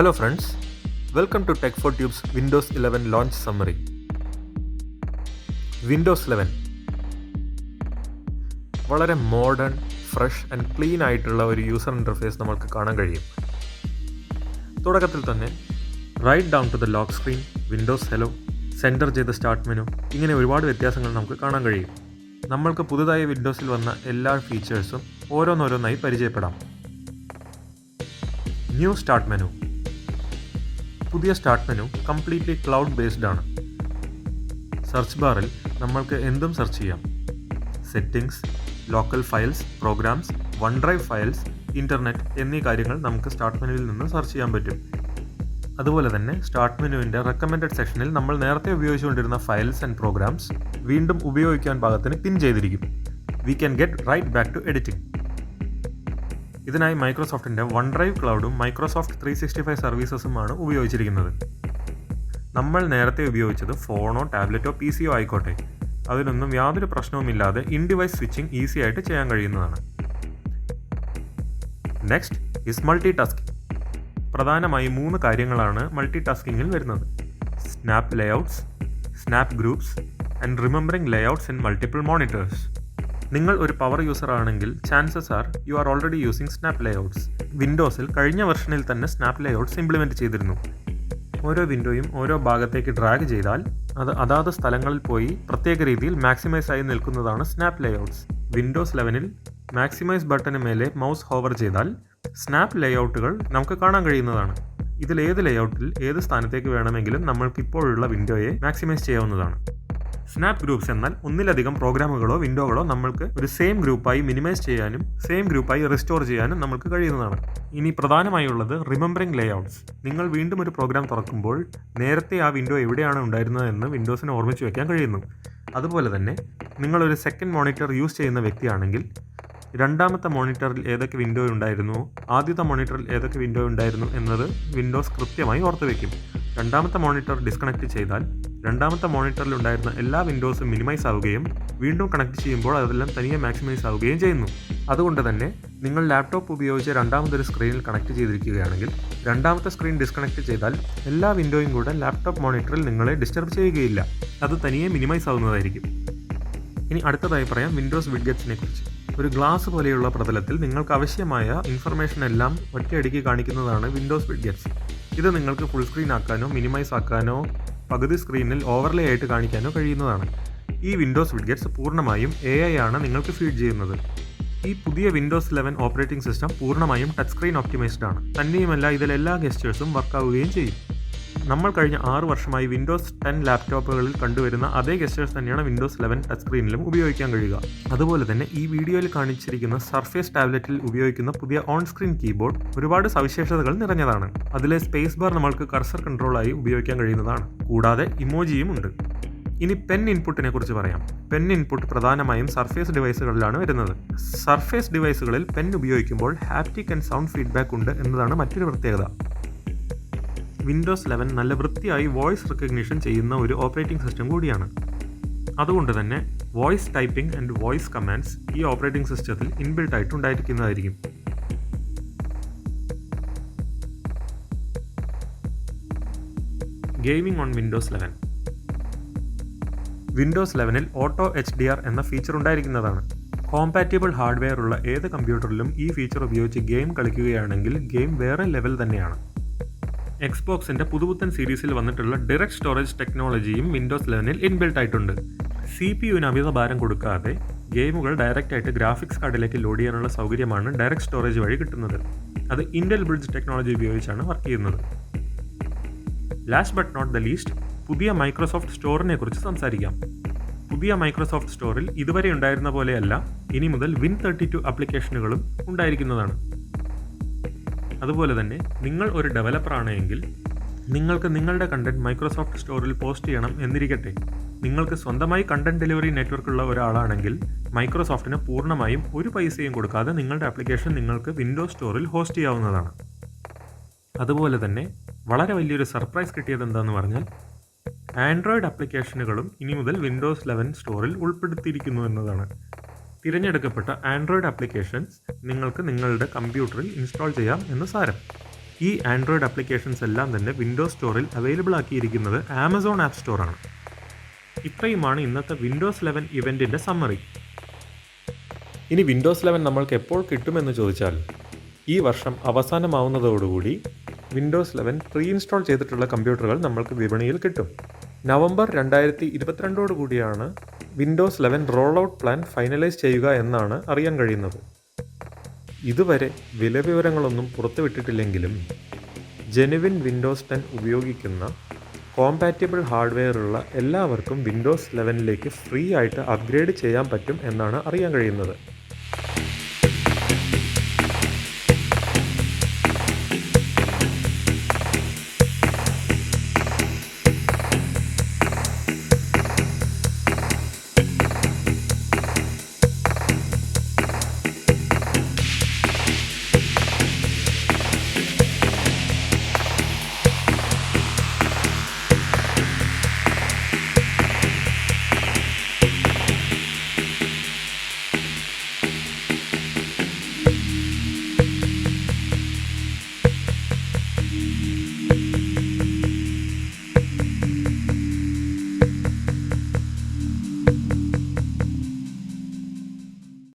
Hello friends, welcome to Tech4Tube's Windows 11 launch summary. Windows 11 വളരെ modern, fresh and clean ആയിട്ടുള്ള ഒരു user interface നമുക്ക് കാണാൻ കഴിയും. തുടക്കത്തിൽ തന്നെ right down to the lock screen, Windows Hello, centre ചെയ്ത സ്റ്റാർട്ട് മെനു, ഇങ്ങനെ ഒരുപാട് വ്യത്യാസങ്ങൾ നമുക്ക് കാണാൻ കഴിയും. നമ്മൾക്ക് പുതുതായി വിൻഡോസിൽ വന്ന എല്ലാ ഫീച്ചേഴ്സും ഓരോന്നോരോന്നായി പരിചയപ്പെടാം. New start menu. പുതിയ start menu completely cloud based ആണ്. സെർച്ച് ബാറിൽ നമ്മൾക്ക് എന്തും സെർച്ച് ചെയ്യാം. Settings, local files, programs, OneDrive files, internet എന്നീ കാര്യങ്ങൾ നമുക്ക് സ്റ്റാർട്ട് മെനുവിൽ നിന്ന് സെർച്ച് ചെയ്യാൻ പറ്റും. അതുപോലെ തന്നെ സ്റ്റാർട്ട് മെനുവിൻ്റെ റെക്കമെൻഡഡ് സെക്ഷനിൽ നമ്മൾ നേരത്തെ ഉപയോഗിച്ചുകൊണ്ടിരുന്ന ഫയൽസ് ആൻഡ് പ്രോഗ്രാംസ് വീണ്ടും ഉപയോഗിക്കാൻ പാകത്തിന് പിൻ ചെയ്തിരിക്കും. We can get right back to editing. ഇതിനായി മൈക്രോസോഫ്റ്റിൻ്റെ വൺ ഡ്രൈവ് ക്ലൗഡും മൈക്രോസോഫ്റ്റ് 365 സർവീസസുമാണ് ഉപയോഗിച്ചിരിക്കുന്നത്. നമ്മൾ നേരത്തെ ഉപയോഗിച്ചത് ഫോണോ ടാബ്ലറ്റോ PC യോ ആയിക്കോട്ടെ, അതിനൊന്നും യാതൊരു പ്രശ്നവുമില്ലാതെ ഇൻ ഡിവൈസ് സ്വിച്ചിങ് ഈസി ആയിട്ട് ചെയ്യാൻ കഴിയുന്നതാണ്. Next is multitasking. പ്രധാനമായി 3 കാര്യങ്ങളാണ് മൾട്ടി ടാസ്കിങ്ങിൽ വരുന്നത്: snap layouts, snap groups and remembering layouts in multiple monitors. നിങ്ങൾ ഒരു പവർ യൂസർ ആണെങ്കിൽ chances are you are already using snap layouts. വിൻഡോസിൽ കഴിഞ്ഞ വെർഷനിൽ തന്നെ സ്നാപ്പ് ലേഔട്ട്സ് ഇംപ്ലിമെൻറ്റ് ചെയ്തിരുന്നു. ഓരോ വിൻഡോയും ഓരോ ഭാഗത്തേക്ക് ഡ്രാഗ് ചെയ്താൽ അത് അതാത് സ്ഥലങ്ങളിൽ പോയി പ്രത്യേക രീതിയിൽ മാക്സിമൈസ് ആയി നിൽക്കുന്നതാണ് snap layouts. Windows 11 maximise button മേലെ മൗസ് ഹോവർ ചെയ്താൽ സ്നാപ്പ് ലേഔട്ടുകൾ നമുക്ക് കാണാൻ കഴിയുന്നതാണ്. ഇതിൽ ഏത് ലേഔട്ടിൽ ഏത് സ്ഥാനത്തേക്ക് വേണമെങ്കിലും നമ്മൾക്ക് ഇപ്പോഴുള്ള വിൻഡോയെ മാക്സിമൈസ് ചെയ്യാവുന്നതാണ്. സ്നാപ്പ് ഗ്രൂപ്പ്സ് എന്നാൽ ഒന്നിലധികം പ്രോഗ്രാമുകളോ വിൻഡോകളോ നമ്മൾക്ക് ഒരു സെയിം ഗ്രൂപ്പായി മിനിമൈസ് ചെയ്യാനും സെയിം ഗ്രൂപ്പായി റിസ്റ്റോർ ചെയ്യാനും നമുക്ക് കഴിയുന്നതാണ്. ഇനി പ്രധാനമായുള്ളത് റിമെമ്പറിംഗ് ലേഔട്ട്സ്. നിങ്ങൾ വീണ്ടും ഒരു പ്രോഗ്രാം തുറക്കുമ്പോൾ നേരത്തെ ആ വിൻഡോ എവിടെയാണ് ഉണ്ടായിരുന്നതെന്ന് വിൻഡോസിന് ഓർമ്മിച്ച് വയ്ക്കാൻ കഴിയുന്നു. അതുപോലെ തന്നെ നിങ്ങളൊരു സെക്കൻഡ് മോണിറ്റർ യൂസ് ചെയ്യുന്ന വ്യക്തിയാണെങ്കിൽ രണ്ടാമത്തെ മോണിറ്ററിൽ ഏതൊക്കെ വിൻഡോ ഉണ്ടായിരുന്നു, ആദ്യത്തെ മോണിറ്ററിൽ ഏതൊക്കെ വിൻഡോ ഉണ്ടായിരുന്നു എന്നത് വിൻഡോസ് കൃത്യമായി ഓർത്ത് വയ്ക്കും. രണ്ടാമത്തെ മോണിറ്റർ ഡിസ്കണക്ട് ചെയ്താൽ രണ്ടാമത്തെ മോണിറ്ററിൽ ഉണ്ടായിരുന്ന എല്ലാ വിൻഡോസും മിനിമൈസ് ആവുകയും വീണ്ടും കണക്ട് ചെയ്യുമ്പോൾ അതെല്ലാം തനിയെ മാക്സിമൈസ് ആവുകയും ചെയ്യുന്നു. അതുകൊണ്ട് തന്നെ നിങ്ങൾ ലാപ്ടോപ്പ് ഉപയോഗിച്ച് രണ്ടാമതൊരു സ്ക്രീനിൽ കണക്ട് ചെയ്തിരിക്കുകയാണെങ്കിൽ രണ്ടാമത്തെ സ്ക്രീൻ ഡിസ്കണക്ട് ചെയ്താൽ എല്ലാ വിൻഡോയും കൂടെ ലാപ്ടോപ്പ് മോണിറ്ററിൽ നിങ്ങളെ ഡിസ്റ്റർബ് ചെയ്യുകയില്ല. അത് തനിയെ മിനിമൈസ് ആവുന്നതായിരിക്കും. ഇനി അടുത്തതായി പറയാം വിൻഡോസ് വിഡ്ജറ്റ്സിനെ കുറിച്ച്. ഒരു ഗ്ലാസ് പോലെയുള്ള പ്രതലത്തിൽ നിങ്ങൾക്ക് ആവശ്യമായ ഇൻഫർമേഷൻ എല്ലാം ഒറ്റയടിക്ക് കാണിക്കുന്നതാണ് വിൻഡോസ് വിഡ്ജറ്റ്സ്. ഇത് നിങ്ങൾക്ക് ഫുൾ സ്ക്രീൻ ആക്കാനോ മിനിമൈസ് ആക്കാനോ പകുതി സ്ക്രീനിൽ ഓവർലേ ആയിട്ട് കാണിക്കാനോ കഴിയുന്നതാണ്. ഈ വിൻഡോസ് വിഡ്ജറ്റ്സ് പൂർണ്ണമായും AI ആണ് നിങ്ങൾക്ക് ഫീഡ് ചെയ്യുന്നത്. ഈ പുതിയ വിൻഡോസ് 11 ഓപ്പറേറ്റിംഗ് സിസ്റ്റം പൂർണ്ണമായും ടച്ച് സ്ക്രീൻ ഒപ്റ്റിമൈസ്ഡ് ആണ്. തന്നെയുമല്ല ഇതിൽ എല്ലാ ഗെസ്റ്റേഴ്സും വർക്കാവുകയും ചെയ്യും. നമ്മൾ കഴിഞ്ഞ 6 വർഷമായി വിൻഡോസ് 10 ലാപ്ടോപ്പുകളിൽ കണ്ടുവരുന്ന അതേ ഗെസ്റ്റേഴ്സ് തന്നെയാണ് വിൻഡോസ് 11 ടച്ച് സ്ക്രീനിലും ഉപയോഗിക്കാൻ കഴിയുക. അതുപോലെ തന്നെ ഈ വീഡിയോയിൽ കാണിച്ചിരിക്കുന്ന സർഫേസ് ടാബ്ലറ്റിൽ ഉപയോഗിക്കുന്ന പുതിയ ഓൺ സ്ക്രീൻ കീബോർഡ് ഒരുപാട് സവിശേഷതകൾ നിറഞ്ഞതാണ്. അതിലെ സ്പേസ് ബാർ നമ്മൾക്ക് കർസർ കൺട്രോളായി ഉപയോഗിക്കാൻ കഴിയുന്നതാണ്. കൂടാതെ ഇമോജിയും ഉണ്ട്. ഇനി പെൻ ഇൻപുട്ടിനെ കുറിച്ച് പറയാം. പെൻ ഇൻപുട്ട് പ്രധാനമായും സർഫേസ് ഡിവൈസുകളിലാണ് വരുന്നത്. സർഫേസ് ഡിവൈസുകളിൽ പെൻ ഉപയോഗിക്കുമ്പോൾ ഹാപ്റ്റിക് ആൻഡ് സൗണ്ട് ഫീഡ്ബാക്ക് ഉണ്ട് എന്നതാണ് മറ്റൊരു പ്രത്യേകത. വിൻഡോസ് 11 നല്ല വൃത്തിയായി വോയിസ് റെക്കഗ്നിഷൻ ചെയ്യുന്ന ഒരു ഓപ്പറേറ്റിംഗ് സിസ്റ്റം കൂടിയാണ്. അതുകൊണ്ട് തന്നെ voice typing and voice commands ഈ ഓപ്പറേറ്റിംഗ് സിസ്റ്റത്തിൽ ഇൻബിൽട്ട് ആയിട്ട് ഉണ്ടായിരിക്കുന്നതായിരിക്കും. Gaming on Windows 11. Windows 11 auto HDR എന്ന ഫീച്ചർ ഉണ്ടായിരിക്കുന്നതാണ്. കോമ്പാറ്റബിൾ ഹാർഡ്വെയർ ഉള്ള ഏത് കമ്പ്യൂട്ടറിലും ഈ ഫീച്ചർ ഉപയോഗിച്ച് ഗെയിം കളിക്കുകയാണെങ്കിൽ ഗെയിം വേറെ ലെവൽ തന്നെയാണ്. എക്സ്ബോക്സിൻ്റെ പുതുപുത്തൻ സീരീസിൽ വന്നിട്ടുള്ള ഡയറക്റ്റ് സ്റ്റോറേജ് ടെക്നോളജിയും വിൻഡോസ് 11 ഇൻബിൽട്ട് ആയിട്ടുണ്ട്. CPUവിന് അമിത ഭാരം കൊടുക്കാതെ ഗെയിമുകൾ ഡയറക്റ്റ് ആയിട്ട് ഗ്രാഫിക്സ് കാർഡിലേക്ക് ലോഡ് ചെയ്യാനുള്ള സൗകര്യമാണ് ഡയറക്റ്റ് സ്റ്റോറേജ് വഴി കിട്ടുന്നത്. അത് ഇന്റൽ ബ്രിഡ്ജ് ടെക്നോളജി ഉപയോഗിച്ചാണ് വർക്ക് ചെയ്യുന്നത്. Last but not the least, പുതിയ മൈക്രോസോഫ്റ്റ് സ്റ്റോറിനെ കുറിച്ച് സംസാരിക്കാം. പുതിയ മൈക്രോസോഫ്റ്റ് സ്റ്റോറിൽ ഇതുവരെ ഉണ്ടായിരുന്ന പോലെയല്ല, ഇനി മുതൽ Win32 ആപ്ലിക്കേഷനുകളും ഉണ്ടായിരിക്കുന്നതാണ്. അതുപോലെ തന്നെ നിങ്ങൾ ഒരു ഡെവലപ്പർ ആണെങ്കിൽ നിങ്ങൾക്ക് നിങ്ങളുടെ കണ്ടന്റ് മൈക്രോസോഫ്റ്റ് സ്റ്റോറിൽ പോസ്റ്റ് ചെയ്യണം എന്നിരിക്കട്ടെ. നിങ്ങൾക്ക് സ്വന്തമായി കണ്ടന്റ് ഡെലിവറി നെറ്റ്വർക്ക് ഉള്ള ഒരാളാണെങ്കിൽ മൈക്രോസോഫ്റ്റിന് പൂർണ്ണമായും ഒരു പൈസയും കൊടുക്കാതെ നിങ്ങളുടെ ആപ്ലിക്കേഷൻ നിങ്ങൾക്ക് വിൻഡോസ് സ്റ്റോറിൽ ഹോസ്റ്റ് ചെയ്യാവുന്നതാണ്. അതുപോലെ തന്നെ വളരെ വലിയൊരു സർപ്രൈസ് കിട്ടിയത് എന്താണെന്ന് പറഞ്ഞാൽ ആൻഡ്രോയിഡ് ആപ്ലിക്കേഷനുകളും ഇനി മുതൽ വിൻഡോസ് 11 സ്റ്റോറിൽ ഉൾപ്പെടുത്തിയിരിക്കുന്നു എന്നതാണ്. തിരഞ്ഞെടുക്കപ്പെട്ട ആൻഡ്രോയിഡ് ആപ്ലിക്കേഷൻസ് നിങ്ങൾക്ക് നിങ്ങളുടെ കമ്പ്യൂട്ടറിൽ ഇൻസ്റ്റാൾ ചെയ്യാം എന്ന് സാരം. ഈ ആൻഡ്രോയിഡ് ആപ്ലിക്കേഷൻസ് എല്ലാം തന്നെ വിൻഡോസ് സ്റ്റോറിൽ അവൈലബിൾ ആക്കിയിരിക്കുന്നത് ആമസോൺ ആപ്പ് സ്റ്റോറാണ്. ഇത്രയുമാണ് ഇന്നത്തെ വിൻഡോസ് 11 ഇവൻറ്റിൻ്റെ സമ്മറി. ഇനി വിൻഡോസ് 11 നമ്മൾക്ക് എപ്പോൾ കിട്ടുമെന്ന് ചോദിച്ചാൽ, ഈ വർഷം അവസാനമാവുന്നതോടുകൂടി വിൻഡോസ് 11 പ്രീ ഇൻസ്റ്റാൾ ചെയ്തിട്ടുള്ള കമ്പ്യൂട്ടറുകൾ നമ്മൾക്ക് വിപണിയിൽ കിട്ടും. നവംബർ 2022 കൂടിയാണ് Windows 11 role out plan finalise ചെയ്യുക എന്നാണ് അറിയാൻ കഴിയുന്നത്. ഇതുവരെ വില വിവരങ്ങളൊന്നും പുറത്തുവിട്ടിട്ടില്ലെങ്കിലും ജെനുവിൻ വിൻഡോസ് 10 ഉപയോഗിക്കുന്ന കോമ്പാറ്റബിൾ ഹാർഡ്വെയറുള്ള എല്ലാവർക്കും വിൻഡോസ് 11ലേക്ക് ഫ്രീ ആയിട്ട് അപ്ഗ്രേഡ് ചെയ്യാൻ പറ്റും എന്നാണ് അറിയാൻ കഴിയുന്നത്.